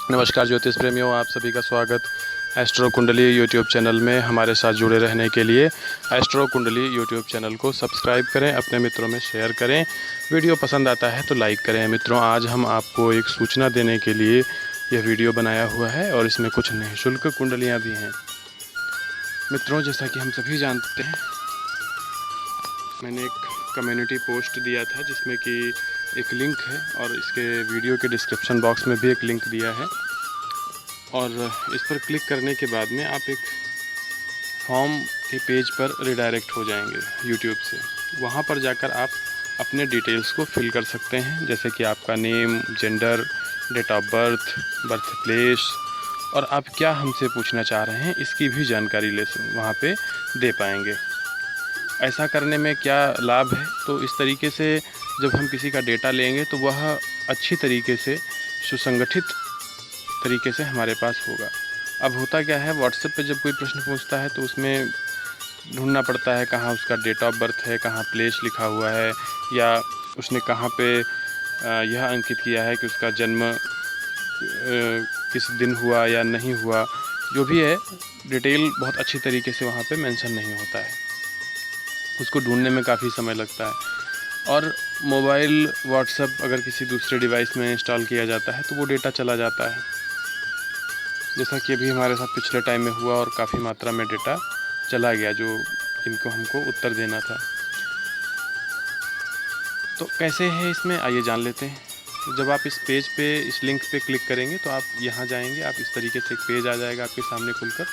नमस्कार ज्योतिष प्रेमियों, आप सभी का स्वागत एस्ट्रो कुंडली यूट्यूब चैनल में। हमारे साथ जुड़े रहने के लिए एस्ट्रो कुंडली यूट्यूब चैनल को सब्सक्राइब करें, अपने मित्रों में शेयर करें। वीडियो पसंद आता है तो लाइक करें। मित्रों, आज हम आपको एक सूचना देने के लिए यह वीडियो बनाया हुआ है और इसमें कुछ निःशुल्क कुंडलियाँ भी हैं। मित्रों, जैसा कि हम सभी जानते हैं, मैंने एक कम्युनिटी पोस्ट दिया था जिसमें कि एक लिंक है और इसके वीडियो के डिस्क्रिप्शन बॉक्स में भी एक लिंक दिया है। और इस पर क्लिक करने के बाद में आप एक फॉर्म के पेज पर रिडायरेक्ट हो जाएंगे यूट्यूब से। वहाँ पर जाकर आप अपने डिटेल्स को फिल कर सकते हैं, जैसे कि आपका name, gender, date of birth, birth place और आप क्या हमसे पूछना चाह रहे हैं इसकी भी जानकारी वहाँ पे दे पाएंगे। ऐसा करने में क्या लाभ है, तो इस तरीके से जब हम किसी का डेटा लेंगे तो वह अच्छी तरीके से सुसंगठित तरीके से हमारे पास होगा। अब होता क्या है, व्हाट्सएप पे जब कोई प्रश्न पूछता है तो उसमें ढूंढना पड़ता है कहाँ उसका डेट ऑफ बर्थ है, कहाँ प्लेस लिखा हुआ है, या उसने कहाँ पे यह अंकित किया है कि उसका जन्म किस दिन हुआ या नहीं हुआ। जो भी है, डिटेल बहुत अच्छी तरीके से वहाँ पे मेंशन नहीं होता है। उसको ढूंढने में काफ़ी समय लगता है। और मोबाइल व्हाट्सएप अगर किसी दूसरे डिवाइस में इंस्टॉल किया जाता है तो वो डेटा चला जाता है, जैसा कि अभी हमारे साथ पिछले टाइम में हुआ और काफ़ी मात्रा में डेटा चला गया जो इनको हमको उत्तर देना था। तो कैसे है इसमें, आइए जान लेते हैं। तो जब आप इस पेज पे, इस लिंक पे क्लिक करेंगे तो आप यहाँ जाएंगे, आप इस तरीके से एक पेज आ जाएगा आपके सामने खुलकर,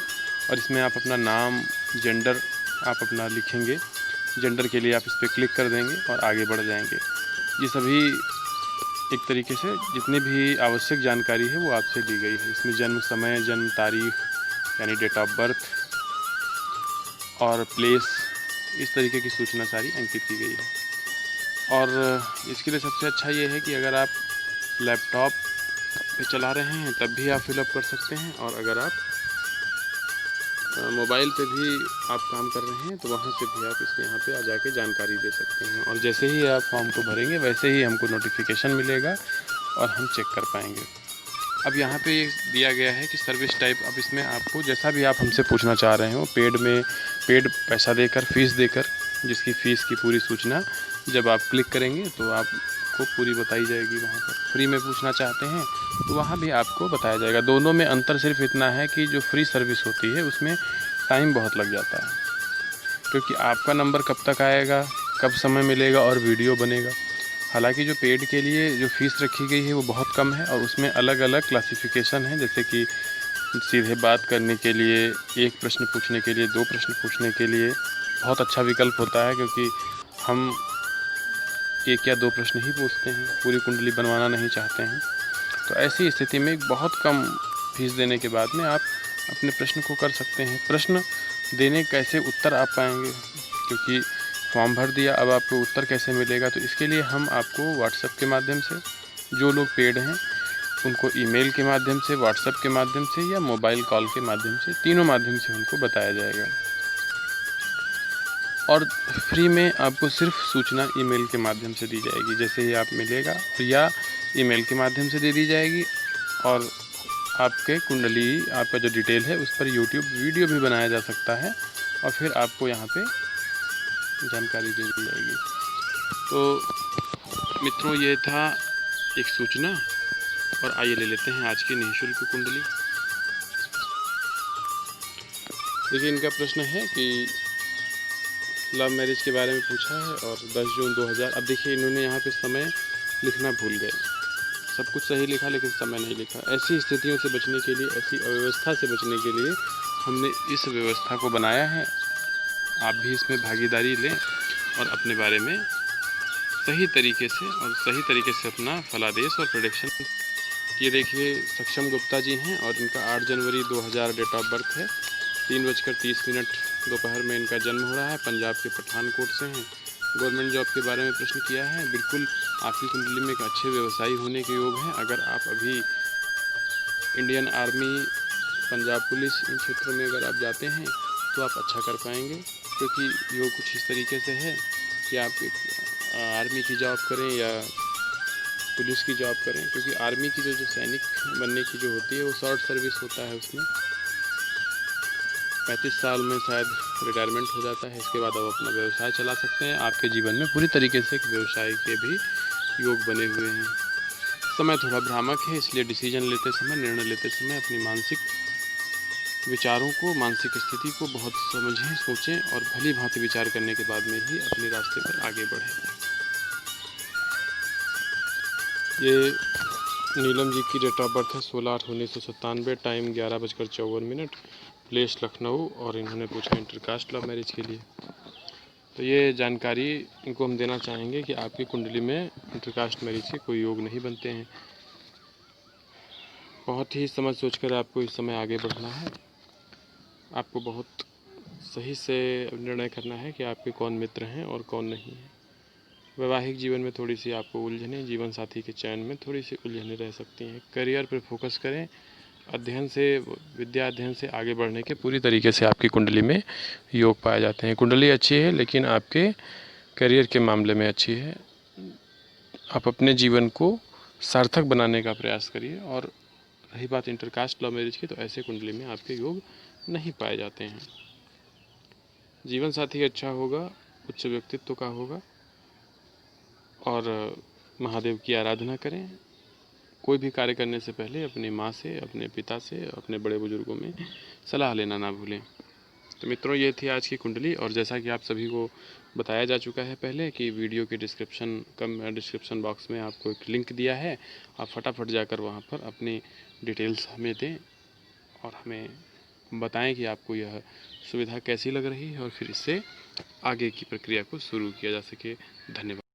और इसमें आप अपना नाम, जेंडर आप अपना लिखेंगे। जेंडर के लिए आप इस पर क्लिक कर देंगे और आगे बढ़ जाएंगे। ये सभी एक तरीके से जितनी भी आवश्यक जानकारी है वो आपसे ली गई है। इसमें जन्म समय, जन्म तारीख यानी डेट ऑफ बर्थ और प्लेस, इस तरीके की सूचना सारी अंकित की गई है। और इसके लिए सबसे अच्छा ये है कि अगर आप लैपटॉप पे चला रहे हैं तब भी आप फिलअप कर सकते हैं, और अगर आप मोबाइल पे भी आप काम कर रहे हैं तो वहाँ से भी आप इसके यहाँ पे आ जाके जानकारी दे सकते हैं। और जैसे ही आप फॉर्म को भरेंगे वैसे ही हमको नोटिफिकेशन मिलेगा और हम चेक कर पाएंगे। अब यहाँ पे दिया गया है कि सर्विस टाइप, अब इसमें आपको जैसा भी आप हमसे पूछना चाह रहे हो, पेड पैसा देकर, फीस देकर, जिसकी फ़ीस की पूरी सूचना जब आप क्लिक करेंगे तो आपको पूरी बताई जाएगी। वहाँ पर फ्री में पूछना चाहते हैं तो वहाँ भी आपको बताया जाएगा। दोनों में अंतर सिर्फ इतना है कि जो फ्री सर्विस होती है उसमें टाइम बहुत लग जाता है, क्योंकि आपका नंबर कब तक आएगा, कब समय मिलेगा और वीडियो बनेगा। हालांकि जो पेड के लिए जो फ़ीस रखी गई है वो बहुत कम है और उसमें अलग अलग क्लासिफिकेशन है, जैसे कि सीधे बात करने के लिए, एक प्रश्न पूछने के लिए, दो प्रश्न पूछने के लिए बहुत अच्छा विकल्प होता है, क्योंकि हम एक या दो प्रश्न ही पूछते हैं, पूरी कुंडली बनवाना नहीं चाहते हैं। तो ऐसी स्थिति में बहुत कम फीस देने के बाद में आप अपने प्रश्न को कर सकते हैं। प्रश्न देने कैसे उत्तर आप पाएंगे, क्योंकि फॉर्म भर दिया, अब आपको उत्तर कैसे मिलेगा, तो इसके लिए हम आपको व्हाट्सएप के माध्यम से, जो लोग पेड हैं उनको ईमेल के माध्यम से, व्हाट्सएप के माध्यम से या मोबाइल कॉल के माध्यम से, तीनों माध्यम से उनको बताया जाएगा। और फ्री में आपको सिर्फ सूचना ईमेल के माध्यम से दी जाएगी, जैसे ही आप मिलेगा, या ईमेल के माध्यम से दे दी जाएगी। और आपके कुंडली, आपका जो डिटेल है उस पर यूट्यूब वीडियो भी बनाया जा सकता है और फिर आपको यहाँ पे जानकारी दे दी जाएगी। तो मित्रों, ये था एक सूचना, और आइए ले लेते हैं आज की निःशुल्क कुंडली। देखिए, इनका प्रश्न है कि लव मैरिज के बारे में पूछा है और 10 जून 2000। अब देखिए, इन्होंने यहाँ पे समय लिखना भूल गए, सब कुछ सही लिखा लेकिन समय नहीं लिखा। ऐसी स्थितियों से बचने के लिए, ऐसी अव्यवस्था से बचने के लिए हमने इस व्यवस्था को बनाया है। आप भी इसमें भागीदारी लें और अपने बारे में सही तरीके से अपना फलादेश और प्रेडिक्शन। ये देखिए, सक्षम गुप्ता जी हैं और इनका 8 जनवरी 2000 डेट ऑफ बर्थ है। 3:30 दोपहर में इनका जन्म हो रहा है। पंजाब के पठानकोट से हैं। गवर्नमेंट जॉब के बारे में प्रश्न किया है। बिल्कुल आपकी कुंडली में एक अच्छे व्यवसायी होने के योग हैं। अगर आप अभी इंडियन आर्मी, पंजाब पुलिस, इन क्षेत्रों में अगर आप जाते हैं तो आप अच्छा कर पाएंगे, क्योंकि योग कुछ इस तरीके से है कि आप एक आर्मी की जॉब करें या पुलिस की जॉब करें, क्योंकि आर्मी की जो सैनिक बनने की जो होती है वो शॉर्ट सर्विस होता है, उसमें 35 साल में शायद रिटायरमेंट हो जाता है। इसके बाद आप अपना व्यवसाय चला सकते हैं। आपके जीवन में पूरी तरीके से एक व्यवसाय के भी योग बने हुए हैं। समय थोड़ा भ्रामक है, इसलिए डिसीजन लेते समय, निर्णय लेते समय अपनी मानसिक विचारों को, मानसिक स्थिति को बहुत समझें, सोचें और भली भांति विचार करने के बाद में ही अपने रास्ते पर आगे बढ़ें। ये नीलम जी की डेट ऑफ बर्थ है 16/8/1997, टाइम 11:54, प्लेस लखनऊ, और इन्होंने पूछा इंटरकास्ट लव मैरिज के लिए। तो ये जानकारी इनको हम देना चाहेंगे कि आपकी कुंडली में इंटरकास्ट मैरिज के कोई योग नहीं बनते हैं। बहुत ही समझ सोचकर आपको इस समय आगे बढ़ना है। आपको बहुत सही से निर्णय करना है कि आपके कौन मित्र हैं और कौन नहीं है। वैवाहिक जीवन में थोड़ी सी आपको उलझनें, जीवन साथी के चयन में थोड़ी सी उलझनें रह सकती हैं। करियर पर फोकस करें। अध्ययन से, विद्या अध्ययन से आगे बढ़ने के पूरी तरीके से आपकी कुंडली में योग पाए जाते हैं। कुंडली अच्छी है, लेकिन आपके करियर के मामले में अच्छी है। आप अपने जीवन को सार्थक बनाने का प्रयास करिए। और रही बात इंटरकास्ट लव मैरिज की, तो ऐसे कुंडली में आपके योग नहीं पाए जाते हैं। जीवन साथी अच्छा होगा, उच्च व्यक्तित्व का होगा, और महादेव की आराधना करें। कोई भी कार्य करने से पहले अपनी माँ से, अपने पिता से, अपने बड़े बुजुर्गों में सलाह लेना ना भूलें। तो मित्रों, ये थी आज की कुंडली। और जैसा कि आप सभी को बताया जा चुका है पहले कि वीडियो के डिस्क्रिप्शन बॉक्स में आपको एक लिंक दिया है। आप फटाफट जाकर वहाँ पर अपनी डिटेल्स हमें दें और हमें बताएं कि आपको यह सुविधा कैसी लग रही है, और फिर इससे आगे की प्रक्रिया को शुरू किया जा सके। धन्यवाद।